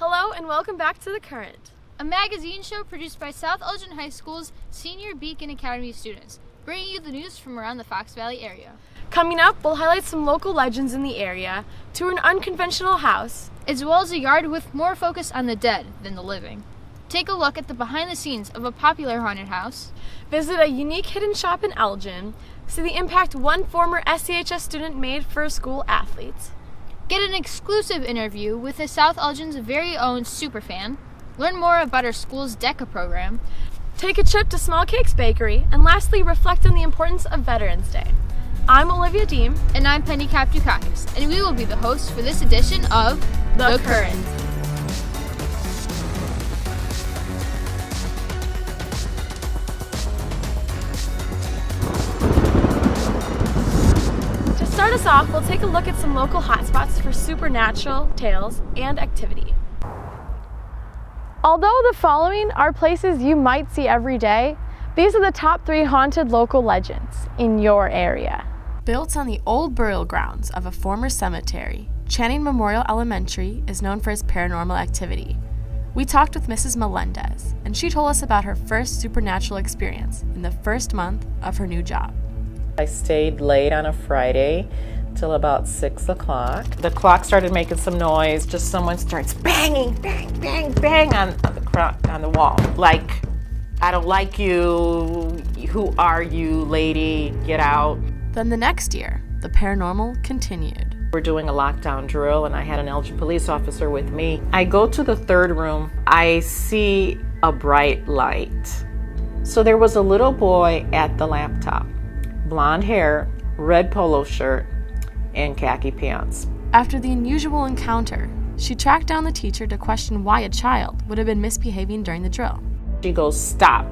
Hello and welcome back to The Current, a magazine show produced by South Elgin High School's Senior Beacon Academy students, bringing you the news from around the Fox Valley area. Coming up, we'll highlight some local legends in the area, tour an unconventional house, as well as a yard with more focus on the dead than the living. Take a look at the behind the scenes of a popular haunted house, visit a unique hidden shop in Elgin, see the impact one former SCHS student made for school athletes, get an exclusive interview with a South Elgin's very own superfan, learn more about our school's DECA program, take a trip to Small Cakes Bakery, and lastly, reflect on the importance of Veterans Day. I'm Olivia Deem. And I'm Penny Kapdukakis, and we will be the hosts for this edition of The Current. To start us off, we'll take a look at some local hotspots for supernatural tales and activity. Although the following are places you might see every day, these are the top 3 haunted local legends in your area. Built on the old burial grounds of a former cemetery, Channing Memorial Elementary is known for its paranormal activity. We talked with Mrs. Melendez, and she told us about her first supernatural experience in the first month of her new job. I stayed late on a Friday till about 6 o'clock. The clock started making some noise, just someone starts banging, bang, bang, bang on the wall. Like, I don't like you, who are you, lady, get out. Then the next year, the paranormal continued. We're doing a lockdown drill and I had an Elgin police officer with me. I go to the third room, I see a bright light. So there was a little boy at the laptop, blonde hair, red polo shirt, and khaki pants. After the unusual encounter, she tracked down the teacher to question why a child would have been misbehaving during the drill. She goes, stop.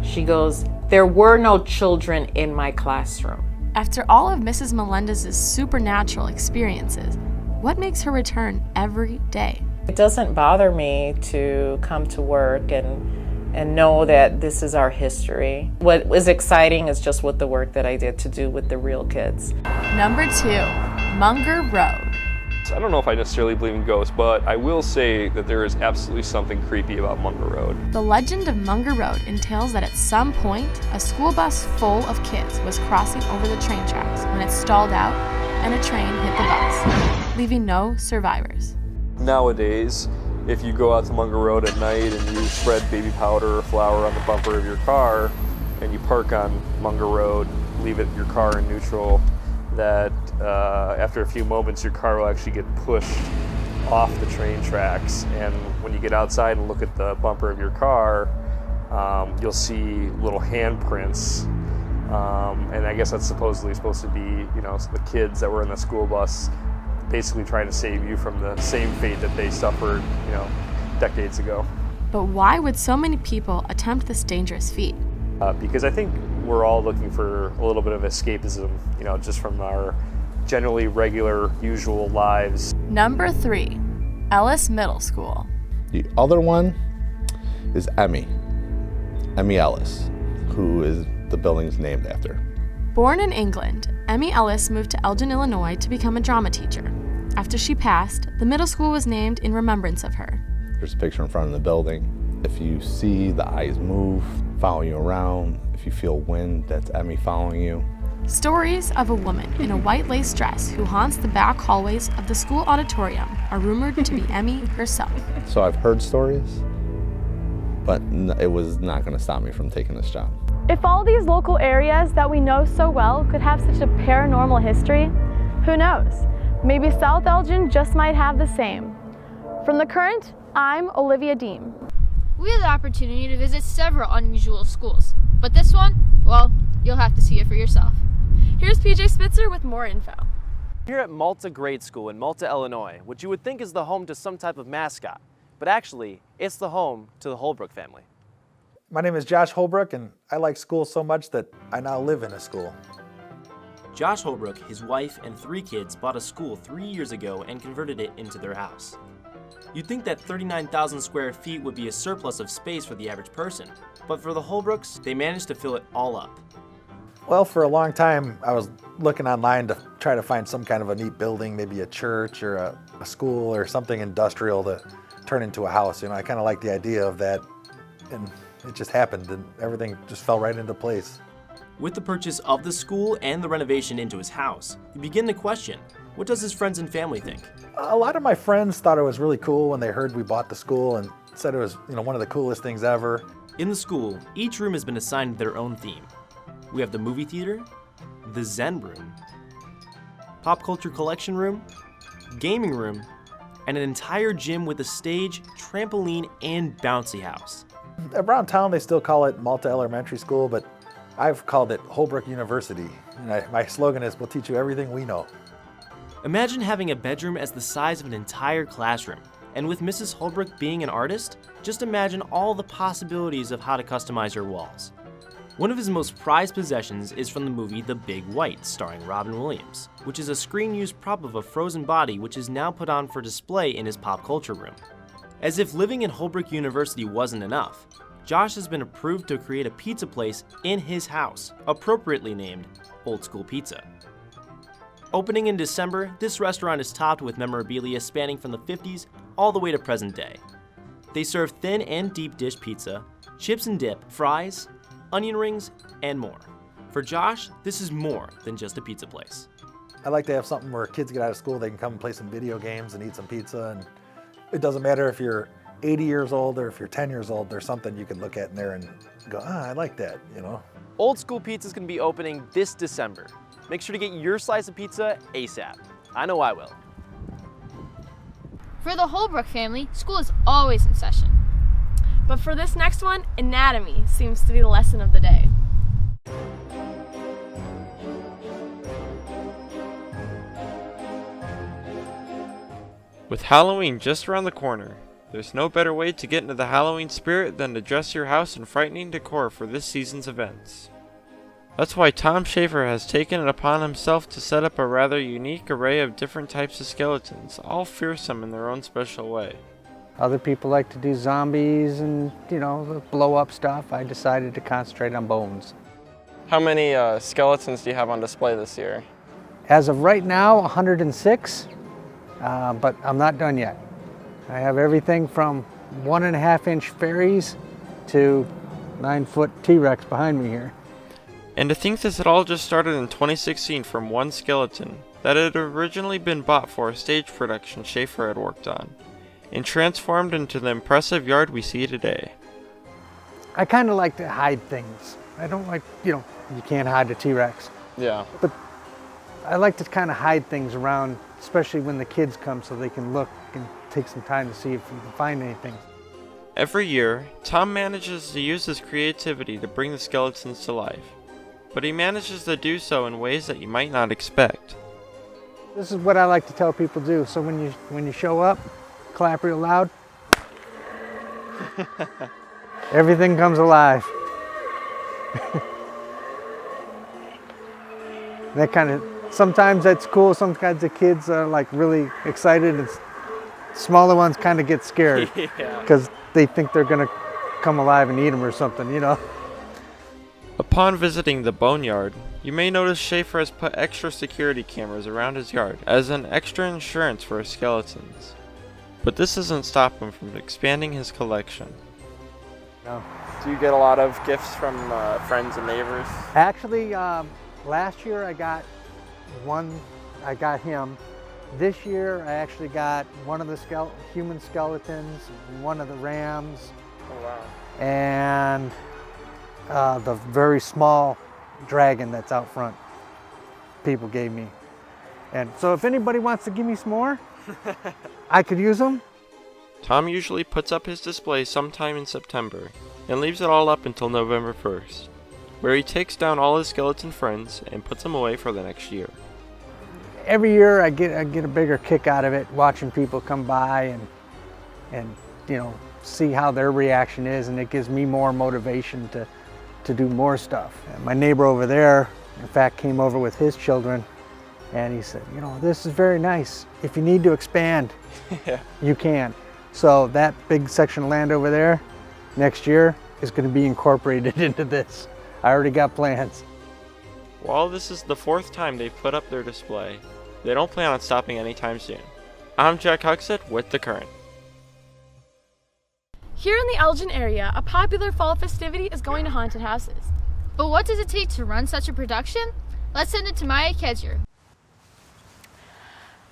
She goes, there were no children in my classroom. After all of Mrs. Melendez's supernatural experiences, what makes her return every day? It doesn't bother me to come to work and know that this is our history. What was exciting is just what the work that I did to do with the real kids. Number 2, Munger Road. I don't know if I necessarily believe in ghosts, but I will say that there is absolutely something creepy about Munger Road. The legend of Munger Road entails that at some point, a school bus full of kids was crossing over the train tracks when it stalled out and a train hit the bus, leaving no survivors. Nowadays, if you go out to Munger Road at night and you spread baby powder or flour on the bumper of your car and you park on Munger Road, leave your car in neutral, that after a few moments your car will actually get pushed off the train tracks, and when you get outside and look at the bumper of your car, you'll see little handprints, and I guess that's supposedly supposed to be, the kids that were in the school bus basically trying to save you from the same fate that they suffered, decades ago. But why would so many people attempt this dangerous feat? Because I think we're all looking for a little bit of escapism, just from our generally regular, usual lives. Number 3, Ellis Middle School. The other one is Emmy Ellis, who is the building's named after. Born in England, Emmy Ellis moved to Elgin, Illinois to become a drama teacher. After she passed, the middle school was named in remembrance of her. There's a picture in front of the building. If you see the eyes move, follow you around, if you feel wind, that's Emmy following you. Stories of a woman in a white lace dress who haunts the back hallways of the school auditorium are rumored to be Emmy herself. So I've heard stories, but it was not going to stop me from taking this job. If all these local areas that we know so well could have such a paranormal history, who knows? Maybe South Elgin just might have the same. From The Current, I'm Olivia Deem. We had the opportunity to visit several unusual schools, but this one, well, you'll have to see it for yourself. Here's PJ Spitzer with more info. Here at Malta Grade School in Malta, Illinois, what you would think is the home to some type of mascot, but actually, it's the home to the Holbrook family. My name is Josh Holbrook, and I like school so much that I now live in a school. Josh Holbrook, his wife, and 3 kids bought a school 3 years ago and converted it into their house. You'd think that 39,000 square feet would be a surplus of space for the average person, but for the Holbrooks, they managed to fill it all up. Well, for a long time, I was looking online to try to find some kind of a neat building, maybe a church or a school or something industrial to turn into a house. I kind of like the idea of that, and it just happened, and everything just fell right into place. With the purchase of the school and the renovation into his house, you begin to question, what does his friends and family think? A lot of my friends thought it was really cool when they heard we bought the school and said it was, one of the coolest things ever. In the school, each room has been assigned their own theme. We have the movie theater, the Zen room, pop culture collection room, gaming room, and an entire gym with a stage, trampoline, and bouncy house. Around town, they still call it Malta Elementary School, but I've called it Holbrook University. And my slogan is, we'll teach you everything we know. Imagine having a bedroom as the size of an entire classroom. And with Mrs. Holbrook being an artist, just imagine all the possibilities of how to customize her walls. One of his most prized possessions is from the movie The Big White, starring Robin Williams, which is a screen-used prop of a frozen body which is now put on for display in his pop culture room. As if living in Holbrook University wasn't enough, Josh has been approved to create a pizza place in his house, appropriately named Old School Pizza. Opening in December, this restaurant is topped with memorabilia spanning from the 50s all the way to present day. They serve thin and deep dish pizza, chips and dip, fries, onion rings, and more. For Josh, this is more than just a pizza place. I like to have something where kids get out of school, they can come and play some video games and eat some pizza, and it doesn't matter if you're 80 years old or if you're 10 years old, there's something you can look at in there and go, I like that, Old School Pizza is going to be opening this December. Make sure to get your slice of pizza ASAP. I know I will. For the Holbrook family, school is always in session. But for this next one, anatomy seems to be the lesson of the day. With Halloween just around the corner, there's no better way to get into the Halloween spirit than to dress your house in frightening decor for this season's events. That's why Tom Schaefer has taken it upon himself to set up a rather unique array of different types of skeletons, all fearsome in their own special way. Other people like to do zombies and, the blow-up stuff. I decided to concentrate on bones. How many skeletons do you have on display this year? As of right now, 106, but I'm not done yet. I have everything from 1.5-inch fairies to 9-foot T-Rex behind me here. And to think this had all just started in 2016 from one skeleton that had originally been bought for a stage production Schaefer had worked on, and transformed into the impressive yard we see today. I kind of like to hide things. I don't like, you can't hide a T-Rex. Yeah. But I like to kind of hide things around, especially when the kids come so they can look and take some time to see if you can find anything. Every year, Tom manages to use his creativity to bring the skeletons to life, but he manages to do so in ways that you might not expect. This is what I like to tell people to do. So when you show up, clap real loud. Everything comes alive. That kind of, sometimes that's cool. Sometimes the kids are like really excited, and smaller ones kind of get scared because they think they're gonna come alive and eat them or something, Upon visiting the boneyard, you may notice Schaefer has put extra security cameras around his yard as an extra insurance for his skeletons. But this doesn't stop him from expanding his collection. No. Do you get a lot of gifts from friends and neighbors? Actually, last year I got him. This year I actually got one of the human skeletons, one of the rams, Oh, wow. and the very small dragon that's out front. People gave me. And so if anybody wants to give me some more, I could use them. Tom usually puts up his display sometime in September and leaves it all up until November 1st, where he takes down all his skeleton friends and puts them away for the next year. Every year I get a bigger kick out of it, watching people come by and see how their reaction is, and it gives me more motivation to do more stuff. And my neighbor over there, in fact, came over with his children, and he said, this is very nice. If you need to expand, you can. So that big section of land over there, next year, is going to be incorporated into this. I already got plans. While this is the 4th time they've put up their display, they don't plan on stopping anytime soon. I'm Jack Huxett with The Current. Here in the Elgin area, a popular fall festivity is going to haunted houses. But what does it take to run such a production? Let's send it to Maya Kedger.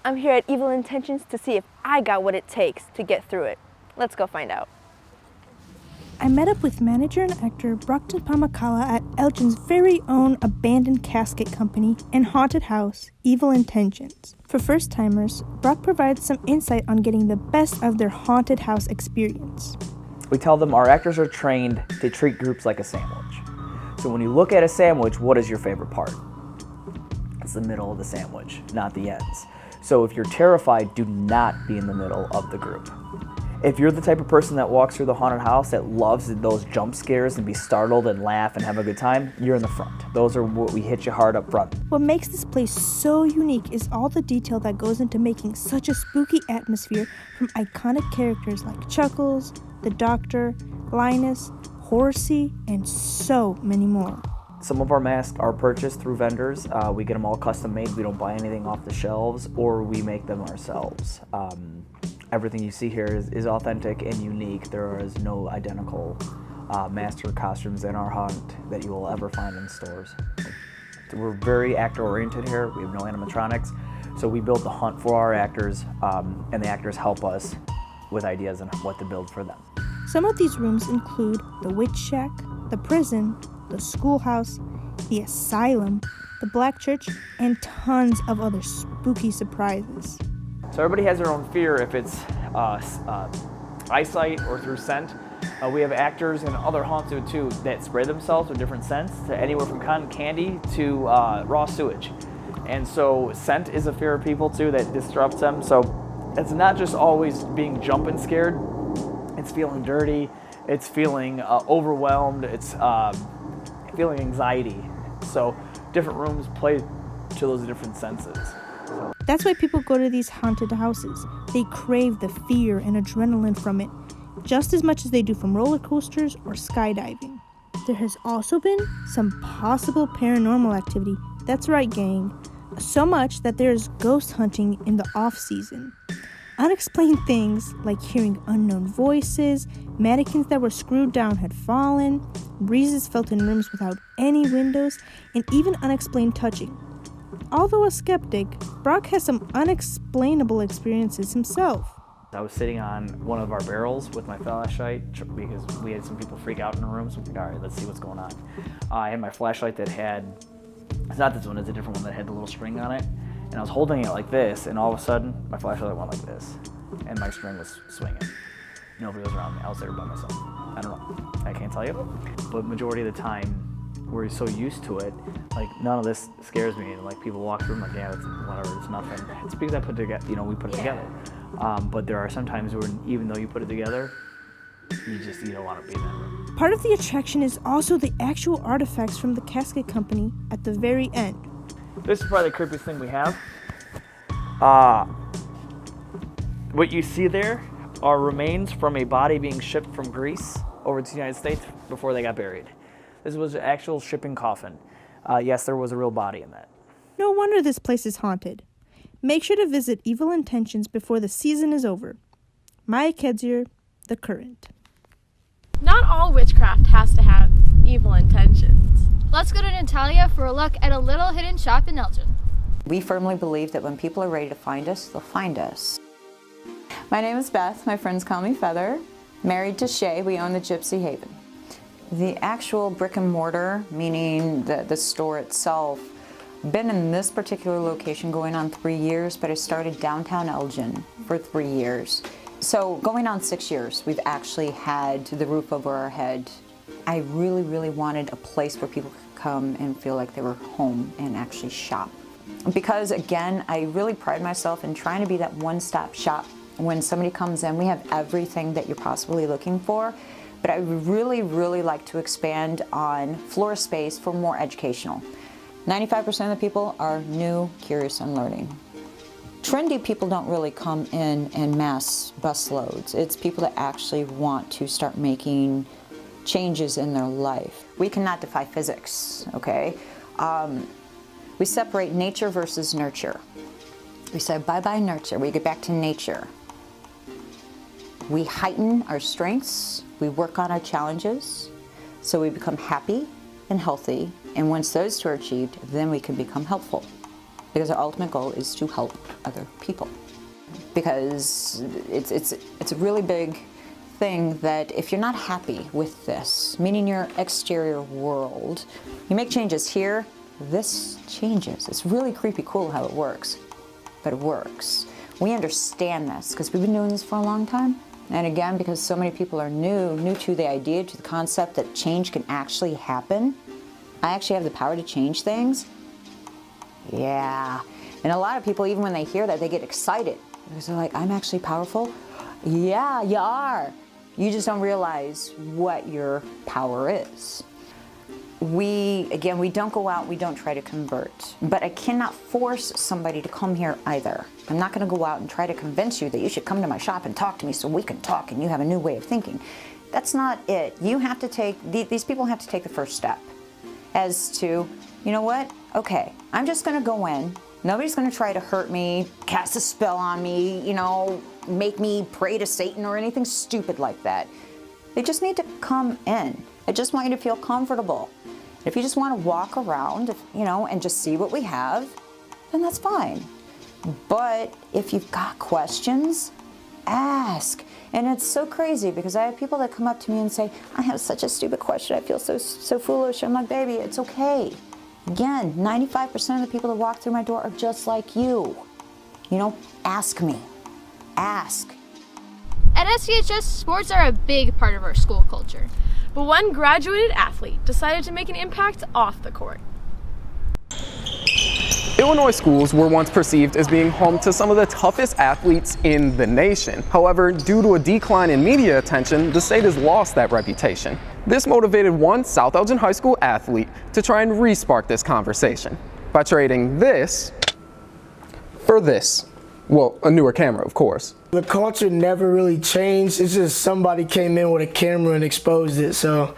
I'm here at Evil Intentions to see if I got what it takes to get through it. Let's go find out. I met up with manager and actor Brockton Pamakala at Elgin's very own abandoned casket company and haunted house, Evil Intentions. For first-timers, Brock provides some insight on getting the best of their haunted house experience. We tell them our actors are trained to treat groups like a sandwich. So when you look at a sandwich, what is your favorite part? It's the middle of the sandwich, not the ends. So if you're terrified, do not be in the middle of the group. If you're the type of person that walks through the haunted house that loves those jump scares and be startled and laugh and have a good time, you're in the front. Those are what we hit you hard up front. What makes this place so unique is all the detail that goes into making such a spooky atmosphere, from iconic characters like Chuckles, the Doctor, Linus, Horsey, and so many more. Some of our masks are purchased through vendors. We get them all custom made. We don't buy anything off the shelves, or we make them ourselves. Everything you see here is authentic and unique. There is no identical master costumes in our hunt that you will ever find in stores. We're very actor-oriented here. We have no animatronics. So we build the hunt for our actors, and the actors help us with ideas on what to build for them. Some of these rooms include the witch shack, the prison, the schoolhouse, the asylum, the black church, and tons of other spooky surprises. So everybody has their own fear, if it's eyesight or through scent. We have actors in other haunts too that spray themselves with different scents, to anywhere from cotton candy to raw sewage. And so scent is a fear of people too that disrupts them. So it's not just always being jumping scared, it's feeling dirty, it's feeling overwhelmed, it's feeling anxiety. So different rooms play to those different senses. That's why people go to these haunted houses. They crave the fear and adrenaline from it, just as much as they do from roller coasters or skydiving. There has also been some possible paranormal activity. That's right, gang. So much that there is ghost hunting in the off-season. Unexplained things like hearing unknown voices, mannequins that were screwed down had fallen, breezes felt in rooms without any windows, and even unexplained touching. Although a skeptic, Brock has some unexplainable experiences himself. I was sitting on one of our barrels with my flashlight because we had some people freak out in the room, so we were like, all right, let's see what's going on. I had my flashlight that had, it's not this one, it's a different one that had the little string on it, and I was holding it like this, and all of a sudden, my flashlight went like this, and my string was swinging. Nobody was around me, I was there by myself. I don't know, I can't tell you, but majority of the time, we're so used to it, like none of this scares me. And like people walk through, I'm like, yeah, it's whatever, it's nothing. It's because I put it together, we put it together. But there are some times where even though you put it together, you don't want to be in that room. Part of the attraction is also the actual artifacts from the casket company at the very end. This is probably the creepiest thing we have. What you see there are remains from a body being shipped from Greece over to the United States before they got buried. This was an actual shipping coffin. Yes, there was a real body in that. No wonder this place is haunted. Make sure to visit Evil Intentions before the season is over. Maya Kedger, The Current. Not all witchcraft has to have evil intentions. Let's go to Natalia for a look at a little hidden shop in Elgin. We firmly believe that when people are ready to find us, they'll find us. My name is Beth. My friends call me Feather. Married to Shay, we own the Gypsy Haven. The actual brick and mortar, meaning the store itself, been in this particular location going on 3 years, but I started downtown Elgin for 3 years. So going on 6 years, we've actually had the roof over our head. I really, really wanted a place where people could come and feel like they were home and actually shop. Because again, I really pride myself in trying to be that one-stop shop. When somebody comes in, we have everything that you're possibly looking for. But I would really, really like to expand on floor space for more educational. 95% of the people are new, curious, and learning. Trendy people don't really come in mass busloads. It's people that actually want to start making changes in their life. We cannot defy physics, okay? We separate nature versus nurture. We say bye-bye nurture, we get back to nature. We heighten our strengths, we work on our challenges, so we become happy and healthy, and once those two are achieved, then we can become helpful. Because our ultimate goal is to help other people. Because it's a really big thing that if you're not happy with this, meaning your exterior world, you make changes here, this changes. It's really creepy cool how it works, but it works. We understand this because we've been doing this for a long time. And again, because so many people are new to the idea, to the concept that change can actually happen. I actually have the power to change things. Yeah. And a lot of people, even when they hear that, they get excited. Because they're like, I'm actually powerful? Yeah, you are. You just don't realize what your power is. We don't go out, we don't try to convert. But I cannot force somebody to come here either. I'm not gonna go out and try to convince you that you should come to my shop and talk to me so we can talk and you have a new way of thinking. That's not it. You have to take, these people have to take the first step as to, you know what? Okay, I'm just gonna go in. Nobody's gonna try to hurt me, cast a spell on me, you know, make me pray to Satan or anything stupid like that. They just need to come in. I just want you to feel comfortable. If you just want to walk around, and just see what we have, then that's fine. But if you've got questions, ask. And it's so crazy because I have people that come up to me and say, I have such a stupid question. I feel so foolish. I'm like, baby, it's okay. Again, 95% of the people that walk through my door are just like you. Ask me. Ask. At SCHS, sports are a big part of our school culture. But one graduated athlete decided to make an impact off the court. Illinois schools were once perceived as being home to some of the toughest athletes in the nation. However, due to a decline in media attention, the state has lost that reputation. This motivated one South Elgin High School athlete to try and re-spark this conversation by trading this for this. Well, a newer camera, of course. The culture never really changed. It's just somebody came in with a camera and exposed it. So,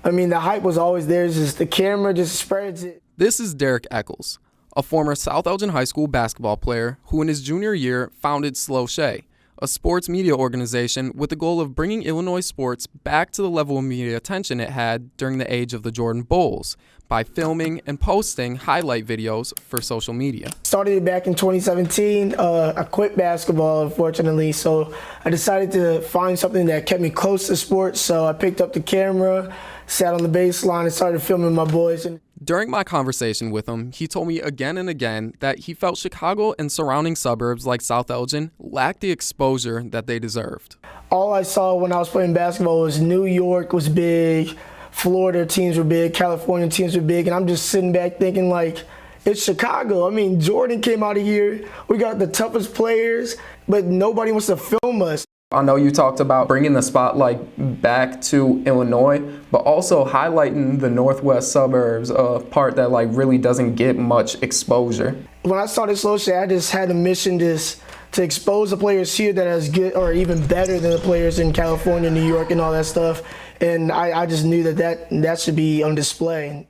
the hype was always there. It's just the camera just spreads it. This is Derek Eccles, a former South Elgin High School basketball player who in his junior year founded Slow Shay, a sports media organization with the goal of bringing Illinois sports back to the level of media attention it had during the age of the Jordan Bulls by filming and posting highlight videos for social media. Started it back in 2017. I quit basketball, unfortunately, so I decided to find something that kept me close to sports. So I picked up the camera, sat on the baseline, and started filming my boys. During my conversation with him, he told me again and again that he felt Chicago and surrounding suburbs like South Elgin lacked the exposure that they deserved. All I saw when I was playing basketball was New York was big, Florida teams were big, California teams were big, and I'm just sitting back thinking like, it's Chicago. Jordan came out of here. We got the toughest players, but nobody wants to film us. I know you talked about bringing the spotlight back to Illinois, but also highlighting the northwest suburbs, a part that really doesn't get much exposure. When I started Slow Shay, I just had a mission to expose the players here that are as good or even better than the players in California, New York, and all that stuff. And I just knew that should be on display.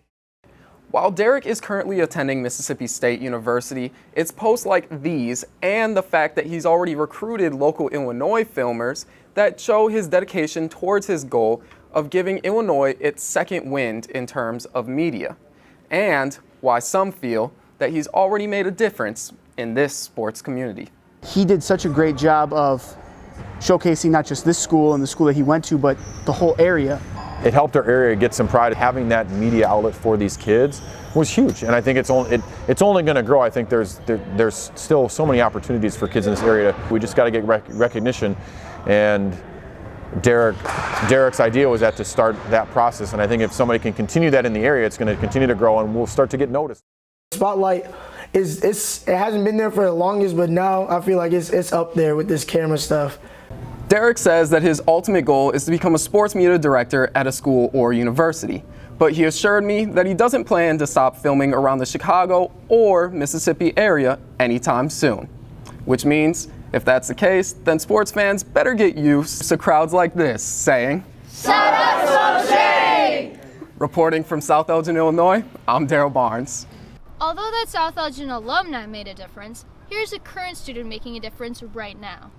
While Derek is currently attending Mississippi State University, it's posts like these and the fact that he's already recruited local Illinois filmers that show his dedication towards his goal of giving Illinois its second wind in terms of media, and why some feel that he's already made a difference in this sports community. He did such a great job of showcasing not just this school and the school that he went to, but the whole area. It helped our area get some pride. Having that media outlet for these kids was huge, and I think it's only going to grow. I think there's still so many opportunities for kids in this area. We just got to get recognition, and Derek's idea was to start that process, and I think if somebody can continue that in the area, it's going to continue to grow, and we'll start to get noticed. Spotlight it hasn't been there for the longest, but now I feel like it's up there with this camera stuff. Derek says that his ultimate goal is to become a sports media director at a school or university, but he assured me that he doesn't plan to stop filming around the Chicago or Mississippi area anytime soon. Which means, if that's the case, then sports fans better get used to crowds like this saying, "Shout out Slow Shay!" Reporting from South Elgin, Illinois, I'm Daryl Barnes. Although that South Elgin alumni made a difference, here's a current student making a difference right now.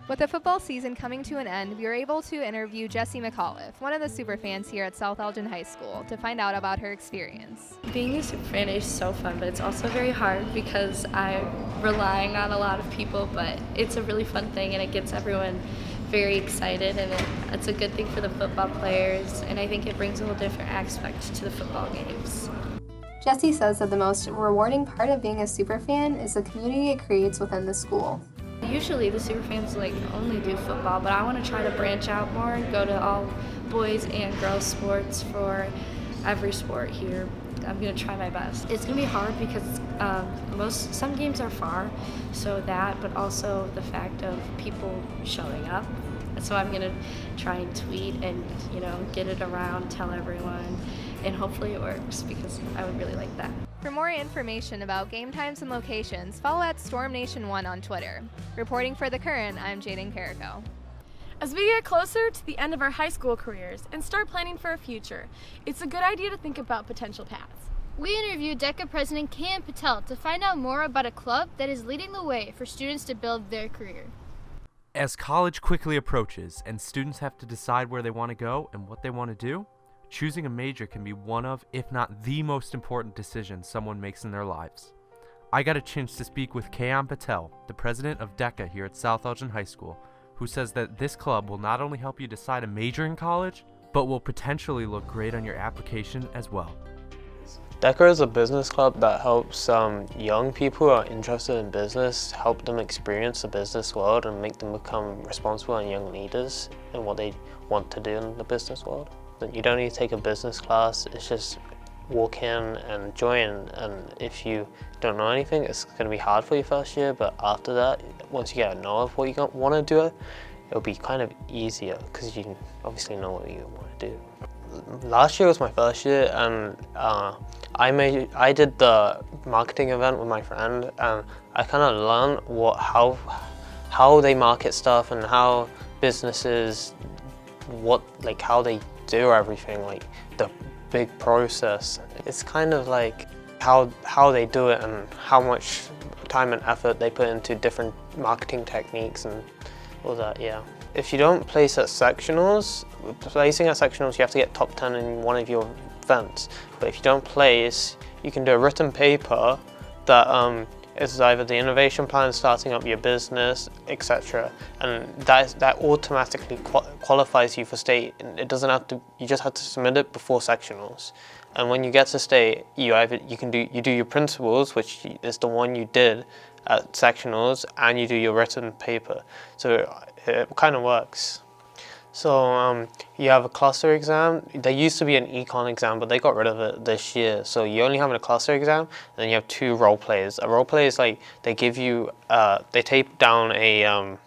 With the football season coming to an end, we were able to interview Jessie McAuliffe, one of the superfans here at South Elgin High School, to find out about her experience. Being a superfan is so fun, but it's also very hard because I'm relying on a lot of people, but it's a really fun thing and it gets everyone very excited, and it's a good thing for the football players, and I think it brings a whole different aspect to the football games. Jessie says that the most rewarding part of being a superfan is the community it creates within the school. Usually the superfans only do football, but I want to try to branch out more and go to all boys and girls sports for every sport here. I'm going to try my best. It's going to be hard because some games are far, so that, but also the fact of people showing up. So I'm going to try and tweet and, get it around, tell everyone, and hopefully it works because I would really like that. For more information about game times and locations, follow at StormNation1 on Twitter. Reporting for The Current, I'm Jaden Carrico. As we get closer to the end of our high school careers and start planning for a future, it's a good idea to think about potential paths. We interviewed DECA President Cam Patel to find out more about a club that is leading the way for students to build their career. As college quickly approaches and students have to decide where they want to go and what they want to do, choosing a major can be one of, if not the most important decisions someone makes in their lives. I got a chance to speak with Cam Patel, the president of DECA here at South Elgin High School, who says that this club will not only help you decide a major in college, but will potentially look great on your application as well. DECA is a business club that helps young people who are interested in business, help them experience the business world and make them become responsible and young leaders in what they want to do in the business world. You don't need to take a business class, it's just walk in and join, and if you don't know anything, it's going to be hard for you first year, but after that, once you get a know of what you want to do, it'll be kind of easier because you obviously know what you want to do. Last year was my first year, and I did the marketing event with my friend, and I kind of learned how they market stuff and how businesses, how they do everything, the big process. It's kind of like how they do it and how much time and effort they put into different marketing techniques and all that, yeah. If you don't place at sectionals, placing at sectionals you have to get top 10 in one of your events. But if you don't place, you can do a written paper that is either the innovation plan, starting up your business, etc. And that automatically qualifies you for state. It doesn't have to. You just have to submit it before sectionals. And when you get to state, you do your principles, which is the one you did at sectionals, and you do your written paper. So it kind of works. So you have a cluster exam. There used to be an econ exam, but they got rid of it this year. So you only have a cluster exam, and then you have 2 role plays. A role play is they give you, they tape down a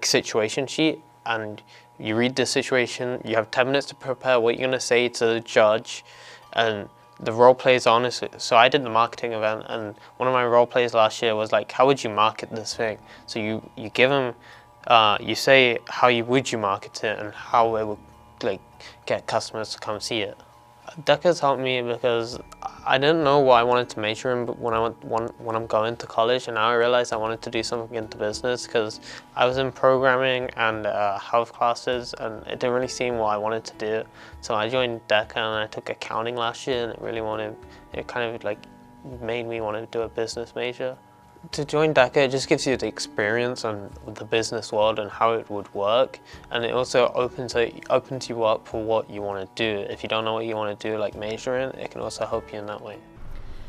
situation sheet, and you read the situation. You have 10 minutes to prepare what you're gonna say to the judge, and the role plays honestly. So I did the marketing event, and one of my role plays last year was how would you market this thing? So you give them. You say how would you market it and how it would get customers to come see it. DECA's helped me because I didn't know what I wanted to major in when I'm going to college, and now I realized I wanted to do something into business because I was in programming and health classes, and it didn't really seem what I wanted to do. So I joined DECA and I took accounting last year, and it kind of made me want to do a business major. To join DECA, it just gives you the experience on the business world and how it would work, and it also opens you up for what you want to do. If you don't know what you want to do, like majoring, it can also help you in that way.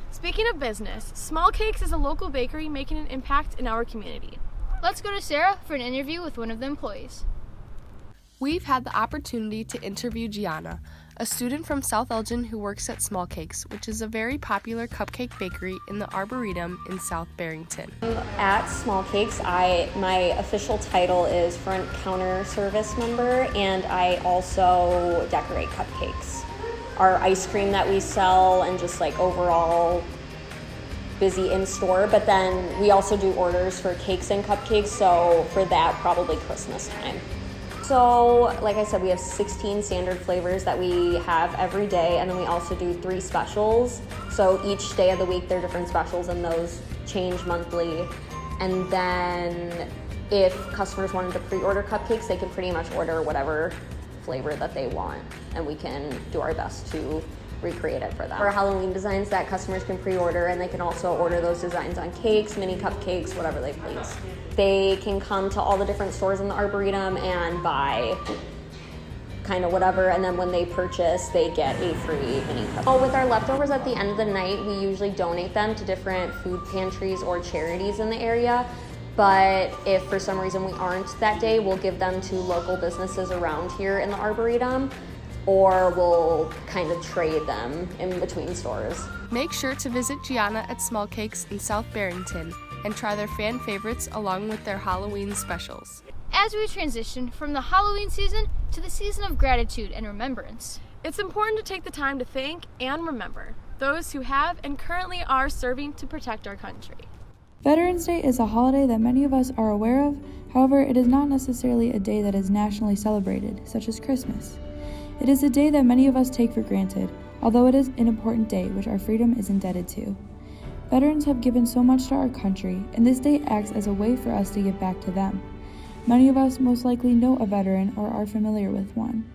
Speaking of business, Small Cakes is a local bakery making an impact in our community. Let's go to Sarah for an interview with one of the employees. We've had the opportunity to interview Gianna, a student from South Elgin who works at Small Cakes, which is a very popular cupcake bakery in the Arboretum in South Barrington. At Small Cakes, my official title is front counter service member, and I also decorate cupcakes. Our ice cream that we sell, and just overall busy in store, but then we also do orders for cakes and cupcakes, so for that, probably Christmas time. So, like I said, we have 16 standard flavors that we have every day, and then we also do 3 specials. So each day of the week, there are different specials, and those change monthly. And then if customers wanted to pre-order cupcakes, they can pretty much order whatever flavor that they want, and we can do our best to recreate it for them. For Halloween designs that customers can pre-order, and they can also order those designs on cakes, mini cupcakes, whatever they please. They can come to all the different stores in the Arboretum and buy kind of whatever, and then when they purchase, they get a free mini cupcake. Oh, with our leftovers at the end of the night, we usually donate them to different food pantries or charities in the area. But if for some reason we aren't that day, we'll give them to local businesses around here in the Arboretum, or we'll kind of trade them in between stores. Make sure to visit Gianna at Small Cakes in South Barrington and try their fan favorites along with their Halloween specials. As we transition from the Halloween season to the season of gratitude and remembrance, it's important to take the time to thank and remember those who have and currently are serving to protect our country. Veterans Day is a holiday that many of us are aware of. However, it is not necessarily a day that is nationally celebrated, such as Christmas. It is a day that many of us take for granted, although it is an important day which our freedom is indebted to. Veterans have given so much to our country, and this day acts as a way for us to give back to them. Many of us most likely know a veteran or are familiar with one.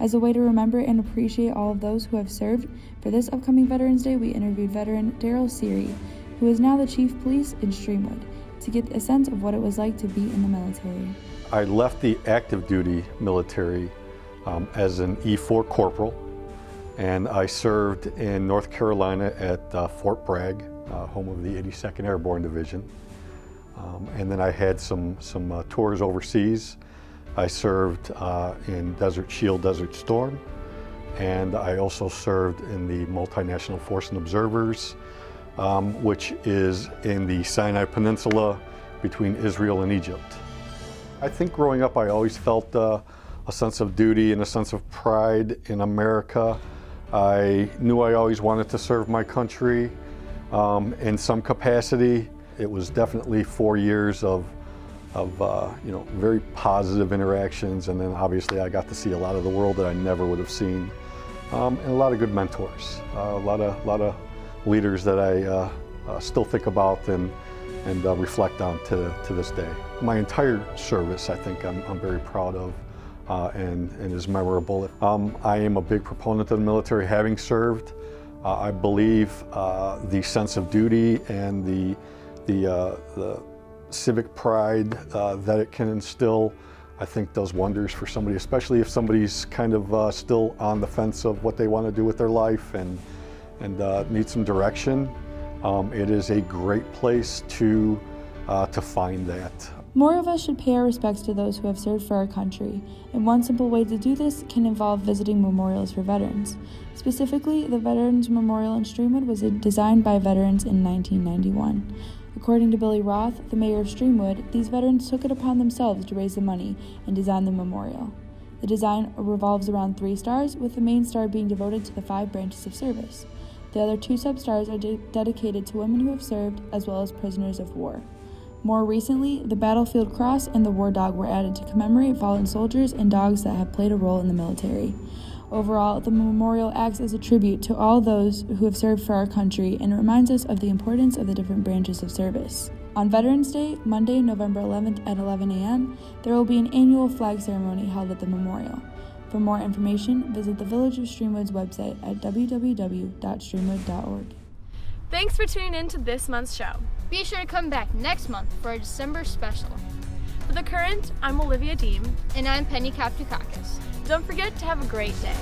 As a way to remember and appreciate all of those who have served, for this upcoming Veterans Day, we interviewed veteran Daryl Seary, who is now the Chief Police in Streamwood, to get a sense of what it was like to be in the military. I left the active duty military as an E4 corporal, and I served in North Carolina at Fort Bragg, home of the 82nd Airborne Division. And then I had some tours overseas. I served in Desert Shield, Desert Storm, and I also served in the Multinational Force and Observers, which is in the Sinai Peninsula between Israel and Egypt. I think growing up I always felt a sense of duty and a sense of pride in America. I knew I always wanted to serve my country in some capacity. It was definitely 4 years of very positive interactions, and then obviously I got to see a lot of the world that I never would have seen, and a lot of good mentors, a lot of leaders that I still think about and reflect on to this day. My entire service, I think I'm very proud of and is memorable. I am a big proponent of the military, having served. I believe the sense of duty and the civic pride that it can instill, I think does wonders for somebody, especially if somebody's kind of still on the fence of what they want to do with their life and need some direction. It is a great place to find that. More of us should pay our respects to those who have served for our country, and one simple way to do this can involve visiting memorials for veterans. Specifically, the Veterans Memorial in Streamwood was designed by veterans in 1991. According to Billy Roth, the mayor of Streamwood, these veterans took it upon themselves to raise the money and design the memorial. The design revolves around 3 stars, with the main star being devoted to the 5 branches of service. The other 2 sub-stars are dedicated to women who have served, as well as prisoners of war. More recently, the Battlefield Cross and the War Dog were added to commemorate fallen soldiers and dogs that have played a role in the military. Overall, the memorial acts as a tribute to all those who have served for our country and reminds us of the importance of the different branches of service. On Veterans Day, Monday, November 11th at 11 a.m., there will be an annual flag ceremony held at the memorial. For more information, visit the Village of Streamwood's website at www.streamwood.org. Thanks for tuning in to this month's show. Be sure to come back next month for our December special. For The Current, I'm Olivia Deem. And I'm Penny Kaptukakis. Don't forget to have a great day.